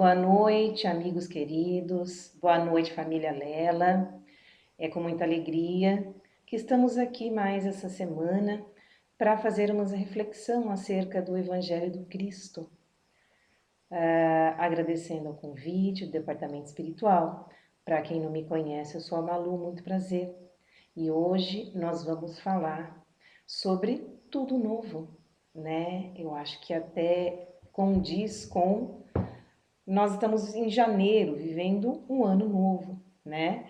Boa noite, amigos queridos. Boa noite, família Lela. É com muita alegria que estamos aqui mais essa semana para fazermos a reflexão acerca do Evangelho do Cristo. Agradecendo ao convite do Departamento Espiritual. Para quem não me conhece, eu sou a Malu, muito prazer. E hoje nós vamos falar sobre tudo novo, né? Eu acho que até condiz com... Nós estamos em janeiro, vivendo um ano novo, né?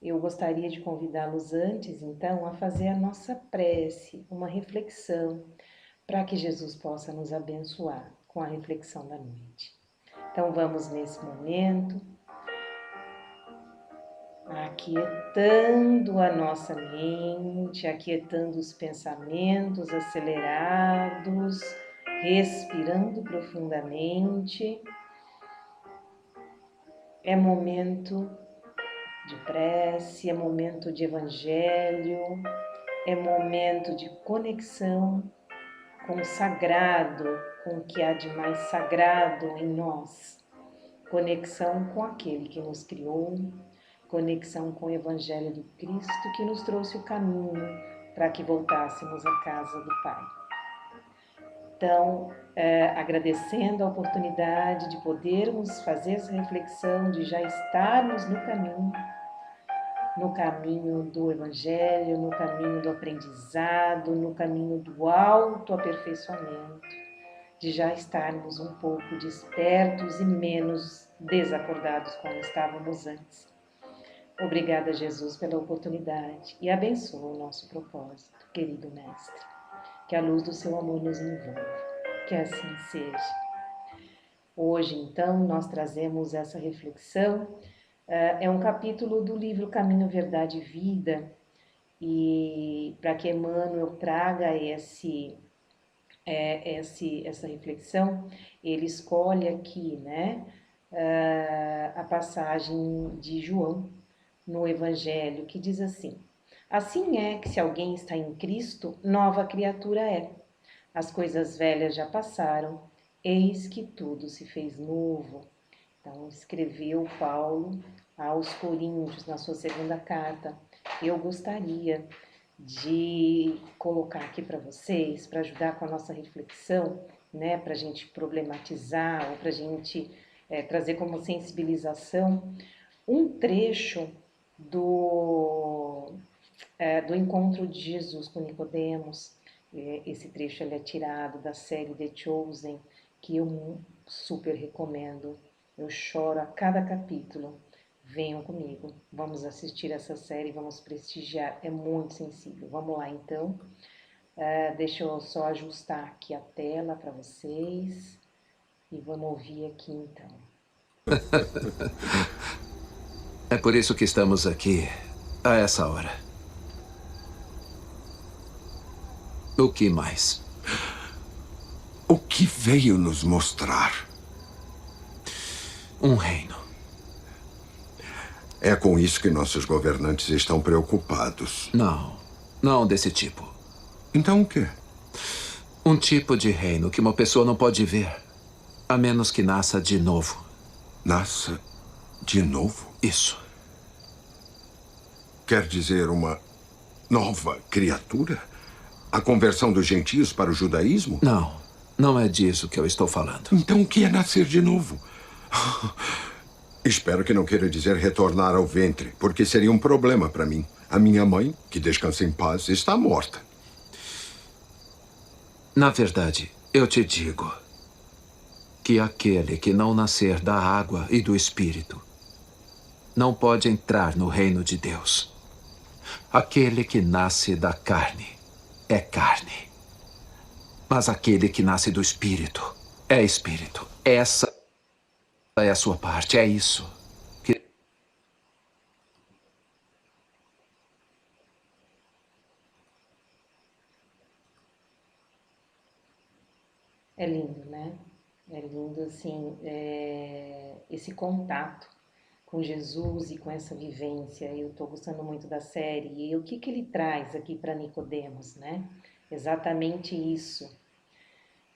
Eu gostaria de convidá-los antes, então, a fazer a nossa prece, uma reflexão, para que Jesus possa nos abençoar com a reflexão da noite. Então, vamos nesse momento, aquietando a nossa mente, aquietando os pensamentos acelerados, respirando profundamente. É momento de prece, é momento de evangelho, é momento de conexão com o sagrado, com o que há de mais sagrado em nós. Conexão com aquele que nos criou, conexão com o Evangelho do Cristo que nos trouxe o caminho para que voltássemos à casa do Pai. Então, agradecendo a oportunidade de podermos fazer essa reflexão, de já estarmos no caminho do Evangelho, no caminho do aprendizado, no caminho do autoaperfeiçoamento, de já estarmos um pouco despertos e menos desacordados como estávamos antes. Obrigada, Jesus, pela oportunidade e abençoa o nosso propósito, querido Mestre. Que a luz do seu amor nos envolva, que assim seja. Hoje, então, nós trazemos essa reflexão. É um capítulo do livro Caminho, Verdade e Vida, e para que Emmanuel traga essa reflexão, ele escolhe aqui, né, a passagem de João no Evangelho, que diz assim: assim é que se alguém está em Cristo, nova criatura é. As coisas velhas já passaram, eis que tudo se fez novo. Então, escreveu Paulo aos Coríntios, na sua segunda carta. Eu gostaria de colocar aqui para vocês, para ajudar com a nossa reflexão, né, para a gente problematizar, ou para a gente trazer como sensibilização, um trecho do encontro de Jesus com Nicodemos. Esse trecho ele é tirado da série The Chosen, que eu super recomendo. Eu choro a cada capítulo. Venham comigo, vamos assistir essa série, vamos prestigiar, é muito sensível. Vamos lá então, deixa eu só ajustar aqui a tela para vocês e vamos ouvir aqui então. É por isso que estamos aqui, a essa hora. O que mais? O que veio nos mostrar? Um reino. É com isso que nossos governantes estão preocupados. Não desse tipo. Então o quê? Um tipo de reino que uma pessoa não pode ver, a menos que nasça de novo. Nasça de novo? Isso. Quer dizer, uma nova criatura? A conversão dos gentios para o judaísmo? Não é disso que eu estou falando. Então o que é nascer de novo? Espero que não queira dizer retornar ao ventre, porque seria um problema para mim. A minha mãe, que descansa em paz, está morta. Na verdade, eu te digo que aquele que não nascer da água e do Espírito não pode entrar no reino de Deus. Aquele que nasce da carne é carne. Mas aquele que nasce do Espírito é Espírito. Essa é a sua parte, é isso. É lindo, né? É lindo, assim, esse contato com Jesus e com essa vivência. Eu estou gostando muito da série. E o que ele traz aqui para Nicodemos, né? Exatamente isso.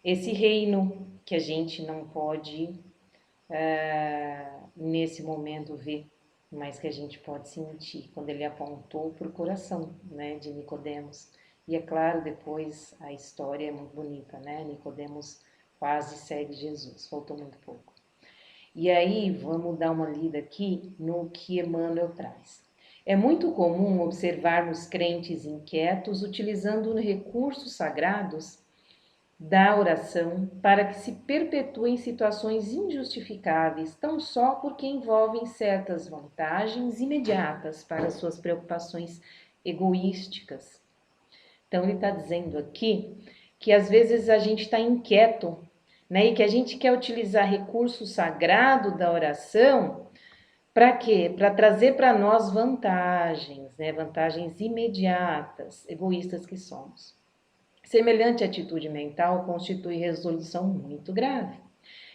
Esse reino que a gente não pode nesse momento ver, mas que a gente pode sentir quando ele apontou para o coração, né, de Nicodemos. E é claro, depois a história é muito bonita, né? Nicodemos quase segue Jesus, faltou muito pouco. E aí, vamos dar uma lida aqui no que Emmanuel traz. É muito comum observarmos crentes inquietos utilizando recursos sagrados da oração para que se perpetuem situações injustificáveis, tão só porque envolvem certas vantagens imediatas para suas preocupações egoísticas. Então, ele está dizendo aqui que às vezes a gente está inquieto, né? E que a gente quer utilizar recurso sagrado da oração para quê? Para trazer para nós vantagens, né? Vantagens imediatas, egoístas que somos. Semelhante atitude mental constitui resolução muito grave.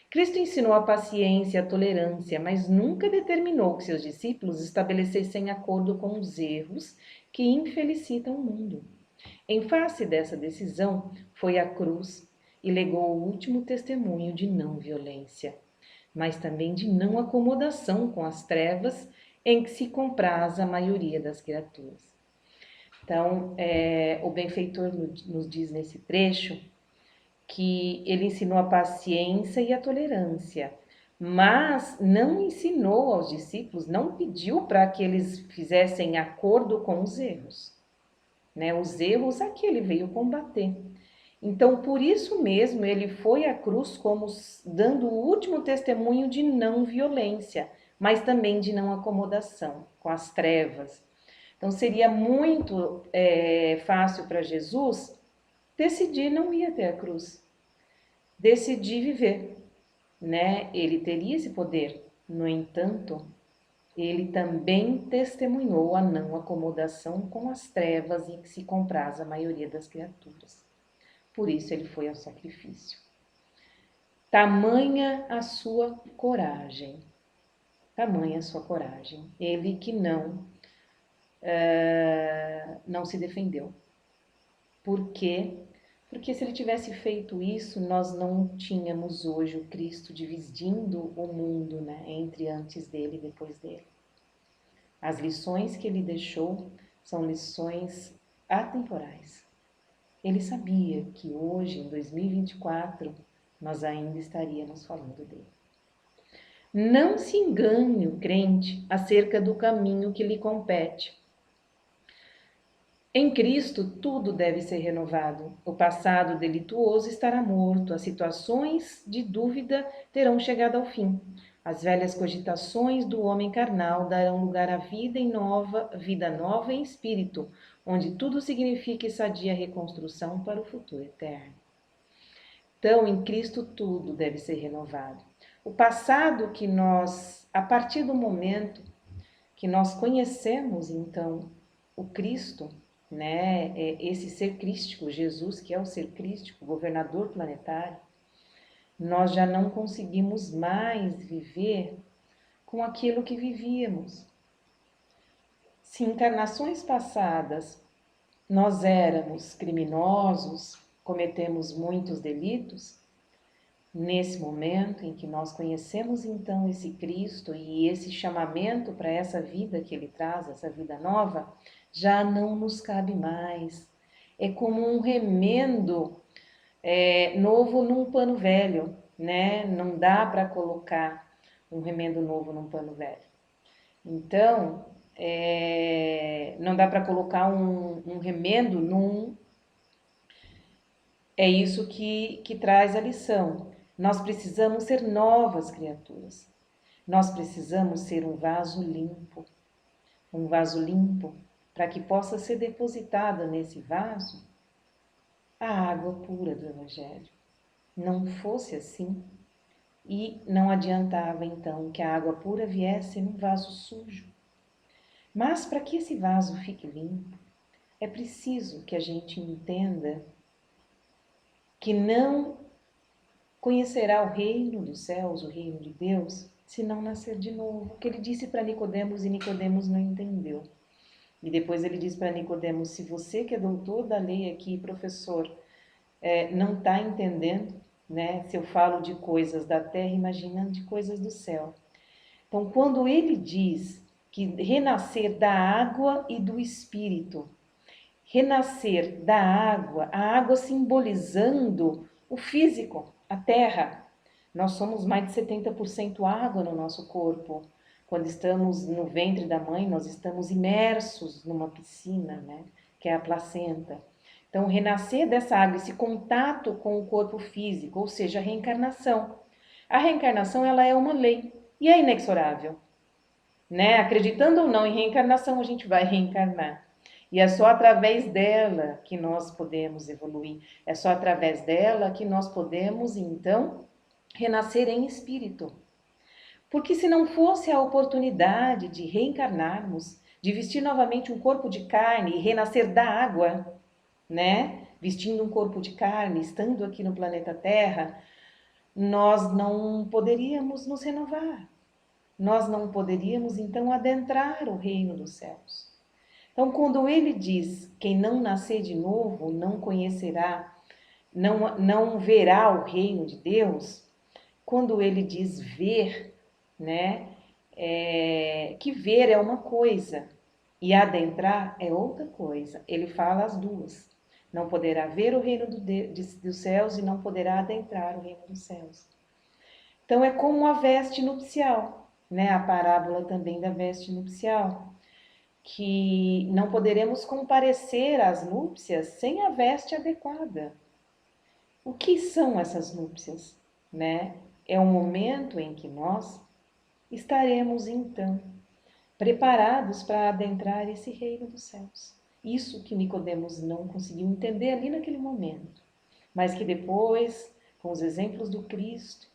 Cristo ensinou a paciência e a tolerância, mas nunca determinou que seus discípulos estabelecessem acordo com os erros que infelicitam o mundo. Em face dessa decisão, foi à cruz e legou o último testemunho de não violência, mas também de não acomodação com as trevas em que se compraz a maioria das criaturas. Então, o benfeitor nos diz nesse trecho que ele ensinou a paciência e a tolerância, mas não ensinou aos discípulos, não pediu para que eles fizessem acordo com os erros, né? Os erros a que ele veio combater. Então, por isso mesmo, ele foi à cruz como dando o último testemunho de não violência, mas também de não acomodação com as trevas. Então, seria muito fácil para Jesus decidir não ir até a cruz, decidir viver, né? Ele teria esse poder. No entanto, ele também testemunhou a não acomodação com as trevas em que se compraz a maioria das criaturas. Por isso ele foi ao sacrifício. Tamanha a sua coragem. Tamanha a sua coragem. Ele que não se defendeu. Por quê? Porque se ele tivesse feito isso, nós não tínhamos hoje o Cristo dividindo o mundo, né, entre antes dele e depois dele. As lições que ele deixou são lições atemporais. Ele sabia que hoje, em 2024, nós ainda estaríamos falando dele. Não se engane o crente acerca do caminho que lhe compete. Em Cristo, tudo deve ser renovado. O passado delituoso estará morto, as situações de dúvida terão chegado ao fim. As velhas cogitações do homem carnal darão lugar à vida nova em espírito, onde tudo significa e sadia reconstrução para o futuro eterno. Então, em Cristo, tudo deve ser renovado. O passado que nós, a partir do momento que nós conhecemos, então, o Cristo, né, esse ser crístico, Jesus, que é o ser crístico, governador planetário, nós já não conseguimos mais viver com aquilo que vivíamos. Se em encarnações passadas nós éramos criminosos, cometemos muitos delitos, nesse momento em que nós conhecemos então esse Cristo e esse chamamento para essa vida que ele traz, essa vida nova, já não nos cabe mais. É como um remendo novo num pano velho, né? Não dá para colocar um remendo novo num pano velho. Então, não dá para colocar um remendo num... É isso que traz a lição. Nós precisamos ser novas criaturas. Nós precisamos ser um vaso limpo para que possa ser depositada nesse vaso a água pura do Evangelho. Não fosse assim, e não adiantava então que a água pura viesse num vaso sujo. Mas para que esse vaso fique limpo, é preciso que a gente entenda que não conhecerá o reino dos céus, o reino de Deus, se não nascer de novo. O que ele disse para Nicodemos e Nicodemos não entendeu. E depois ele diz para Nicodemos, se você que é doutor da lei aqui, professor, não está entendendo, né? Se eu falo de coisas da terra, imaginando de coisas do céu. Então, quando ele diz que renascer da água e do espírito, renascer da água, a água simbolizando o físico, a terra. Nós somos mais de 70% água no nosso corpo. Quando estamos no ventre da mãe, nós estamos imersos numa piscina, né? Que é a placenta. Então, renascer dessa água, esse contato com o corpo físico, ou seja, a reencarnação. A reencarnação, ela é uma lei e é inexorável, né? Acreditando ou não em reencarnação, a gente vai reencarnar. E é só através dela que nós podemos evoluir. É só através dela que nós podemos, então, renascer em espírito. Porque se não fosse a oportunidade de reencarnarmos, de vestir novamente um corpo de carne e renascer da água, né? Vestindo um corpo de carne, estando aqui no planeta Terra, nós não poderíamos nos renovar. Nós não poderíamos, então, adentrar o reino dos céus. Então, quando ele diz, quem não nascer de novo não conhecerá, não verá o reino de Deus, quando ele diz ver, né, que ver é uma coisa e adentrar é outra coisa. Ele fala as duas. Não poderá ver o reino dos céus e não poderá adentrar o reino dos céus. Então, é como a veste nupcial, né, a parábola também da veste nupcial, que não poderemos comparecer às núpcias sem a veste adequada. O que são essas núpcias, né? É o momento em que nós estaremos, então, preparados para adentrar esse reino dos céus. Isso que Nicodemos não conseguiu entender ali naquele momento, mas que depois, com os exemplos do Cristo,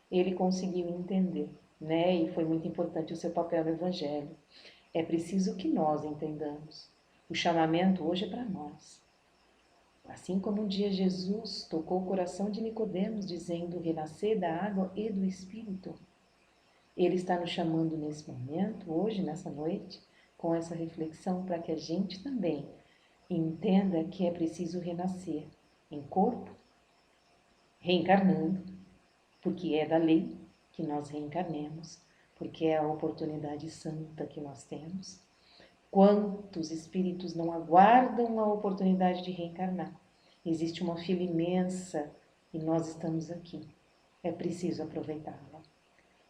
ele conseguiu entender, né? E foi muito importante o seu papel no Evangelho. É preciso que nós entendamos. O chamamento hoje é para nós. Assim como um dia Jesus tocou o coração de Nicodemos, dizendo renascer da água e do Espírito, ele está nos chamando nesse momento, hoje, nessa noite, com essa reflexão para que a gente também entenda que é preciso renascer em corpo, reencarnando, porque é da lei que nós reencarnemos, porque é a oportunidade santa que nós temos. Quantos espíritos não aguardam a oportunidade de reencarnar? Existe uma fila imensa e nós estamos aqui. É preciso aproveitá-la.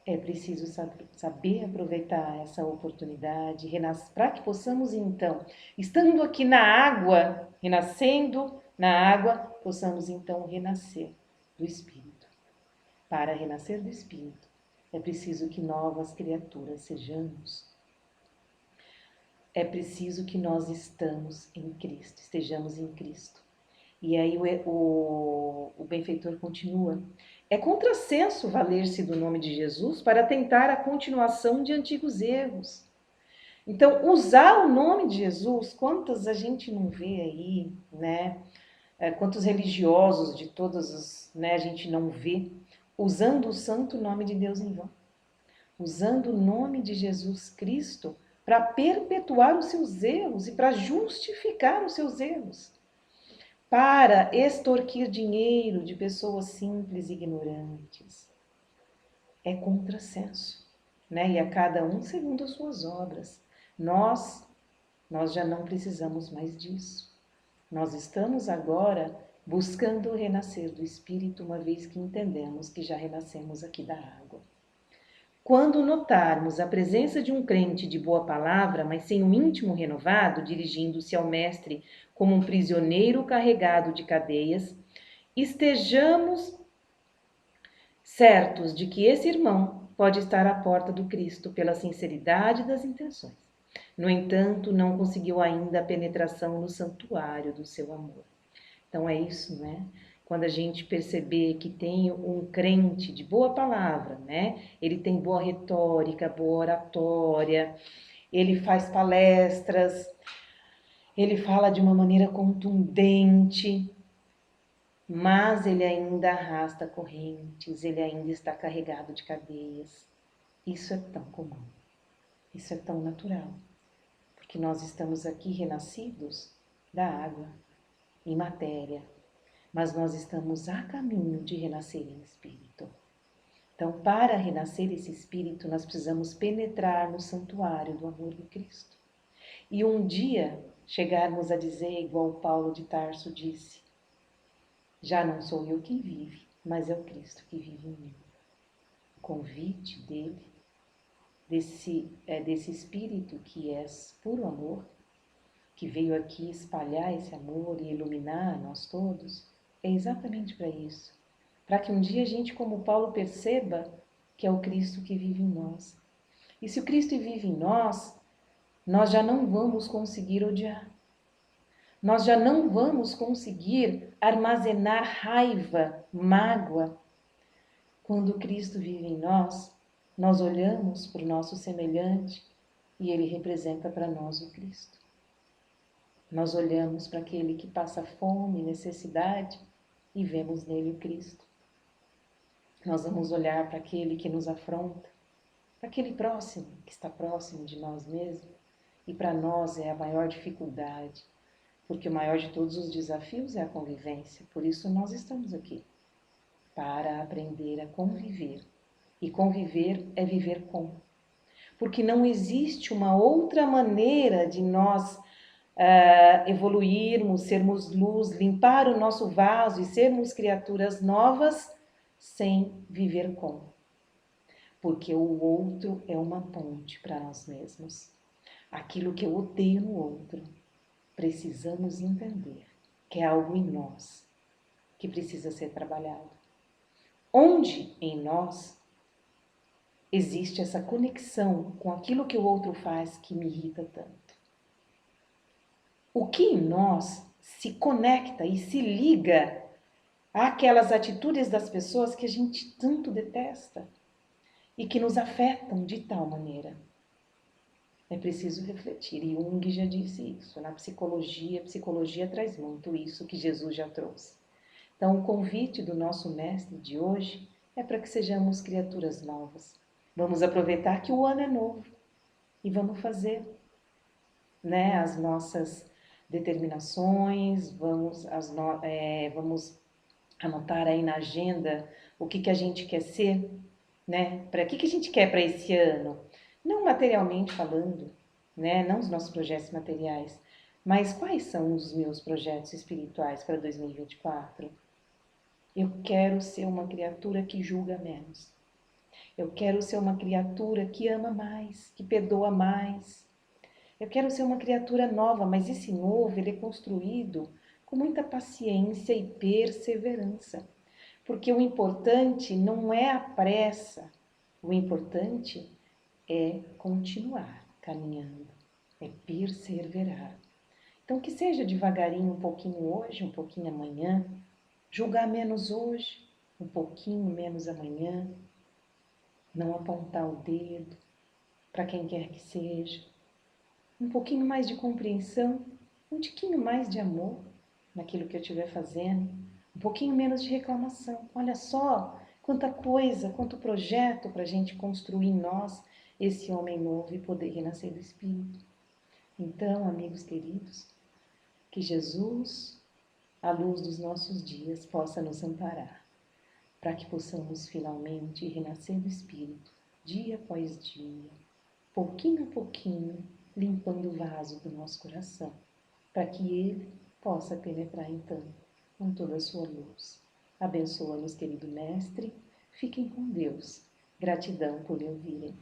É preciso saber aproveitar essa oportunidade para que possamos, então, estando aqui na água, renascendo na água, possamos, então, renascer do Espírito. Para renascer do Espírito, é preciso que novas criaturas sejamos. É preciso que nós estejamos em Cristo. E aí o benfeitor continua. É contrassenso valer-se do nome de Jesus para tentar a continuação de antigos erros. Então, usar o nome de Jesus, quantas a gente não vê aí, né? Quantos religiosos de todos os, né, a gente não vê, usando o santo nome de Deus em vão. Usando o nome de Jesus Cristo para perpetuar os seus erros e para justificar os seus erros, para extorquir dinheiro de pessoas simples e ignorantes. É contrassenso, né? E a cada um segundo as suas obras. Nós já não precisamos mais disso. Nós estamos agora buscando renascer do Espírito, uma vez que entendemos que já renascemos aqui da água. Quando notarmos a presença de um crente de boa palavra, mas sem um íntimo renovado, dirigindo-se ao Mestre como um prisioneiro carregado de cadeias, estejamos certos de que esse irmão pode estar à porta do Cristo pela sinceridade das intenções. No entanto, não conseguiu ainda a penetração no santuário do seu amor. Então é isso, né? Quando a gente perceber que tem um crente de boa palavra, né? Ele tem boa retórica, boa oratória, ele faz palestras, ele fala de uma maneira contundente, mas ele ainda arrasta correntes, ele ainda está carregado de cadeias. Isso é tão comum, isso é tão natural, porque nós estamos aqui renascidos da água, em matéria. mas nós estamos a caminho de renascer em espírito. Então, para renascer esse espírito, nós precisamos penetrar no santuário do amor de Cristo. E um dia chegarmos a dizer, igual Paulo de Tarso disse, já não sou eu quem vive, mas é o Cristo que vive em mim. O convite dele, desse espírito que é puro amor, que veio aqui espalhar esse amor e iluminar nós todos, é exatamente para isso. Para que um dia a gente, como Paulo, perceba que é o Cristo que vive em nós. E se o Cristo vive em nós, nós já não vamos conseguir odiar. Nós já não vamos conseguir armazenar raiva, mágoa. Quando Cristo vive em nós, nós olhamos para o nosso semelhante e ele representa para nós o Cristo. Nós olhamos para aquele que passa fome, necessidade e vemos nele o Cristo. Nós vamos olhar para aquele que nos afronta, para aquele próximo, que está próximo de nós mesmos, e para nós é a maior dificuldade, porque o maior de todos os desafios é a convivência. Por isso nós estamos aqui, para aprender a conviver. E conviver é viver com. Porque não existe uma outra maneira de nós evoluirmos, sermos luz, limpar o nosso vaso e sermos criaturas novas sem viver com. Porque o outro é uma ponte para nós mesmos. Aquilo que eu odeio no outro, precisamos entender que é algo em nós que precisa ser trabalhado. Onde em nós existe essa conexão com aquilo que o outro faz que me irrita tanto? O que em nós se conecta e se liga àquelas atitudes das pessoas que a gente tanto detesta e que nos afetam de tal maneira? É preciso refletir, e Jung já disse isso. Na psicologia, a psicologia traz muito isso que Jesus já trouxe. Então, o convite do nosso mestre de hoje é para que sejamos criaturas novas. Vamos aproveitar que o ano é novo e vamos fazer, né, as nossas determinações, vamos anotar aí na agenda o que a gente quer ser, né? Para que a gente quer para esse ano? Não materialmente falando, né? Não os nossos projetos materiais, mas quais são os meus projetos espirituais para 2024? Eu quero ser uma criatura que julga menos. Eu quero ser uma criatura que ama mais, que perdoa mais. Eu quero ser uma criatura nova, mas esse novo ele é construído com muita paciência e perseverança. Porque o importante não é a pressa, o importante é continuar caminhando, é perseverar. Então que seja devagarinho, um pouquinho hoje, um pouquinho amanhã, julgar menos hoje, um pouquinho menos amanhã, não apontar o dedo para quem quer que seja, um pouquinho mais de compreensão, um tiquinho mais de amor naquilo que eu estiver fazendo, um pouquinho menos de reclamação. Olha só quanta coisa, quanto projeto para a gente construir em nós esse homem novo e poder renascer do Espírito. Então, amigos queridos, que Jesus, à luz dos nossos dias, possa nos amparar, para que possamos finalmente renascer do Espírito, dia após dia, pouquinho a pouquinho, limpando o vaso do nosso coração, para que ele possa penetrar então com toda a sua luz. Abençoa-nos, querido Mestre, fiquem com Deus. Gratidão por me ouvirem.